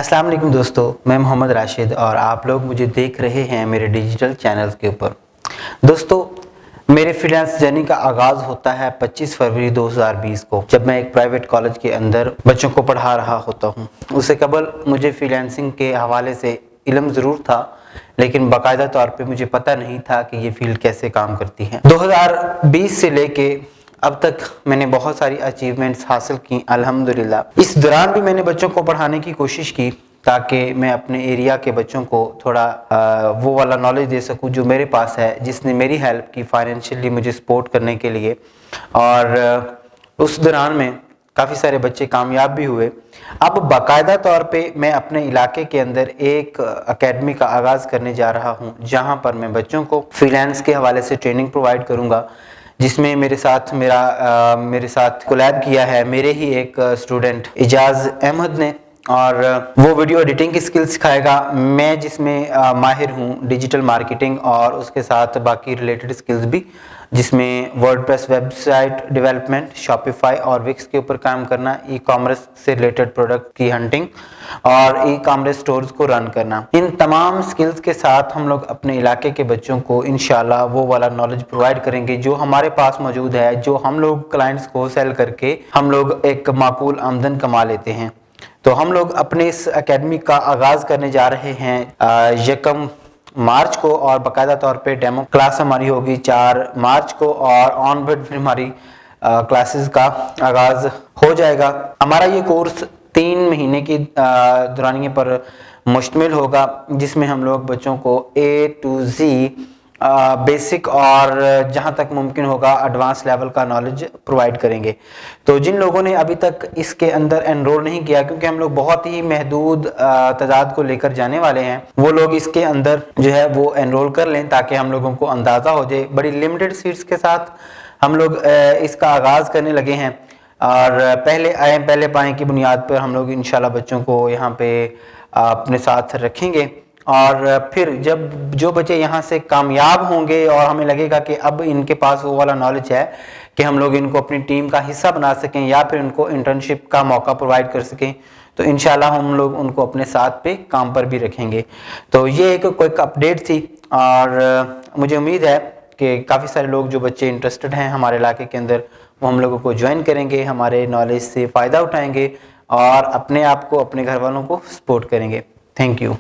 अस्सलाम वालेकुम दोस्तों, मैं मोहम्मद राशिद और आप लोग मुझे देख रहे हैं मेरे डिजिटल चैनल्स के ऊपर। दोस्तों, मेरे फ्रीलांस जर्नी का आगाज़ होता है 25 फरवरी 2020 को, जब मैं एक प्राइवेट कॉलेज के अंदर बच्चों को पढ़ा रहा होता हूँ। उससे कबल मुझे फ्रीलांसिंग के हवाले से इल्म ज़रूर था, लेकिन बाकायदा तौर पे मुझे पता नहीं था कि ये फील्ड कैसे काम करती है। 2020 से लेके अब तक मैंने बहुत सारी अचीवमेंट्स हासिल की अल्हम्दुलिल्लाह। इस दौरान भी मैंने बच्चों को पढ़ाने की कोशिश की ताकि मैं अपने एरिया के बच्चों को थोड़ा वो वाला नॉलेज दे सकूं जो मेरे पास है, जिसने मेरी हेल्प की फाइनेंशियली मुझे सपोर्ट करने के लिए। और उस दौरान में काफ़ी सारे बच्चे कामयाब भी हुए। अब बाकायदा तौर पे मैं अपने इलाके के अंदर एक एकेडमी का आगाज़ करने जा रहा हूं, जहां पर मैं बच्चों को फ्रीलांस के हवाले से ट्रेनिंग प्रोवाइड करूंगा, जिसमें मेरे साथ कोलैब किया है मेरे ही एक स्टूडेंट इजाज़ अहमद ने। और वो वीडियो एडिटिंग की स्किल सिखाएगा, मैं जिसमें माहिर हूँ डिजिटल मार्केटिंग और उसके साथ बाकी रिलेटेड स्किल्स भी, जिसमें वर्डप्रेस वेबसाइट डेवलपमेंट, शॉपिफाई और विक्स के ऊपर काम करना, ई कॉमर्स से रिलेटेड प्रोडक्ट की हंटिंग और ई कॉमर्स स्टोर्स को रन करना। इन तमाम स्किल्स के साथ हम लोग अपने इलाके के बच्चों को इंशाल्लाह वो वाला नॉलेज प्रोवाइड करेंगे जो हमारे पास मौजूद है, जो हम लोग क्लाइंट्स को सेल करके हम लोग एक माकूल आमदन कमा लेते हैं। तो हम लोग अपने इस एकेडमी का आगाज़ करने जा रहे हैं 1 मार्च को, और बाकायदा तौर पे डेमो क्लास हमारी होगी 4 मार्च को, और ऑन बोर्ड फिर हमारी क्लासेस का आगाज़ हो जाएगा। हमारा ये कोर्स 3 महीने की दौरानिए पर मुश्तमिल होगा, जिसमें हम लोग बच्चों को A to Z बेसिक और जहाँ तक मुमकिन होगा एडवांस लेवल का नॉलेज प्रोवाइड करेंगे। तो जिन लोगों ने अभी तक इसके अंदर एनरोल नहीं किया, क्योंकि हम लोग बहुत ही महदूद तादाद को लेकर जाने वाले हैं, वो लोग इसके अंदर जो है वो एनरोल कर लें ताकि हम लोगों को अंदाज़ा हो जाए। बड़ी लिमिटेड सीट्स के साथ हम लोग इसका आगाज़ करने लगे हैं, और पहले आए पहले पाएँ की बुनियाद पर हम लोग इंशाल्लाह बच्चों को यहाँ पे अपने साथ रखेंगे। और फिर जब जो बच्चे यहाँ से कामयाब होंगे और हमें लगेगा कि अब इनके पास वो वाला नॉलेज है कि हम लोग इनको अपनी टीम का हिस्सा बना सकें या फिर उनको इंटर्नशिप का मौका प्रोवाइड कर सकें, तो इंशाल्लाह हम लोग उनको अपने साथ पे काम पर भी रखेंगे। तो ये एक क्विक अपडेट थी, और मुझे उम्मीद है कि काफ़ी सारे लोग जो बच्चे इंटरेस्टेड हैं हमारे इलाके के अंदर, वो हम लोगों को ज्वाइन करेंगे, हमारे नॉलेज से फ़ायदा उठाएंगे और अपने आप को अपने घर वालों को सपोर्ट करेंगे। Thank you.